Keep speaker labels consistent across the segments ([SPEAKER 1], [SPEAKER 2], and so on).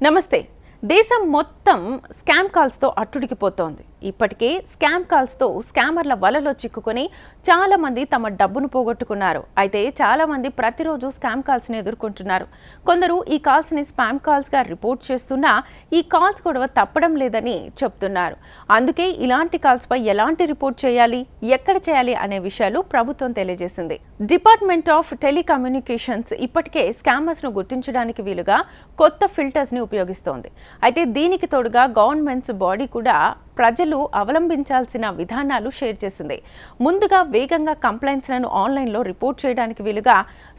[SPEAKER 1] నమస్తే. దేశం మొత్తం స్కామ్ కాల్స్తో అట్టుడికిపోతోంది. ఇప్పటికే స్కామ్ కాల్స్తో స్కామర్ల వలలో చిక్కుకొని చాలా మంది తమ డబ్బును పోగొట్టుకున్నారు. అయితే చాలా మంది ప్రతిరోజు స్కామ్ కాల్స్ని ఎదుర్కొంటున్నారు. కొందరు ఈ కాల్స్ని స్పామ్ కాల్స్గా రిపోర్ట్ చేస్తున్నా ఈ కాల్స్ గొడవ తప్పడం లేదని చెప్తున్నారు. అందుకే ఇలాంటి కాల్స్పై ఎలాంటి రిపోర్ట్ చేయాలి, ఎక్కడ చేయాలి అనే విషయాలు ప్రభుత్వం తెలియజేసింది. డిపార్ట్మెంట్ ఆఫ్ టెలికమ్యూనికేషన్స్ ఇప్పటికే స్కామర్స్ను గుర్తించడానికి వీలుగా కొత్త ఫిల్టర్స్ని ఉపయోగిస్తోంది. అయితే దీనికి తోడుగా గవర్నమెంట్స్ బాడీ కూడా ప్రజలు అవలంబించాల్సిన విధానాలు షేర్ చేసింది. ముందుగా వేగంగా కంప్లైంట్స్లను ఆన్లైన్లో రిపోర్ట్ చేయడానికి వీలుగా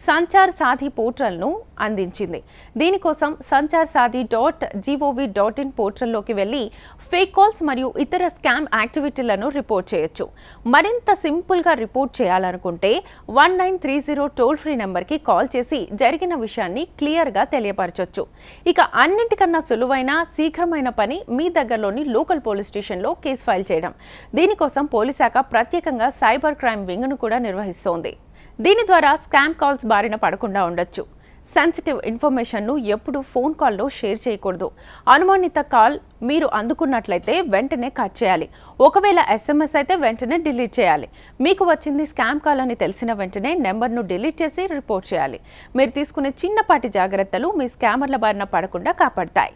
[SPEAKER 1] సంచార్ సాథీ పోర్టల్ను అందించింది. దీనికోసం sanchar-sathi.gov.in పోర్టల్లోకి వెళ్ళి ఫేక్ కాల్స్ మరియు ఇతర స్కామ్ యాక్టివిటీలను రిపోర్ట్ చేయొచ్చు. మరింత సింపుల్గా రిపోర్ట్ చేయాలనుకుంటే 1930 టోల్ ఫ్రీ నెంబర్కి కాల్ చేసి జరిగిన విషయాన్ని క్లియర్గా తెలియపరచొచ్చు. ఇక అన్నింటికన్నా సులువైన శీఘ్రమైన పని మీ దగ్గరలోని లోకల్ పోలీస్ స్టేషన్లో కేసు ఫైల్ చేయడం. దీనికోసం పోలీస్ శాఖ ప్రత్యేకంగా సైబర్ క్రైమ్ వింగ్ను కూడా నిర్వహిస్తోంది. దీని ద్వారా స్కామ్ కాల్స్ బారిన పడకుండా ఉండొచ్చు. సెన్సిటివ్ ఇన్ఫర్మేషన్ను ఎప్పుడు ఫోన్ కాల్లో షేర్ చేయకూడదు. అనుమానిత కాల్ మీరు అందుకున్నట్లయితే వెంటనే కట్ చేయాలి. ఒకవేళ SMS అయితే వెంటనే డిలీట్ చేయాలి. మీకు వచ్చింది స్కామ్ కాల్ అని తెలిసిన వెంటనే నెంబర్ను డిలీట్ చేసి రిపోర్ట్ చేయాలి. మీరు తీసుకునే చిన్నపాటి జాగ్రత్తలు మీ స్కామర్ల బారిన పడకుండా కాపాడతాయి.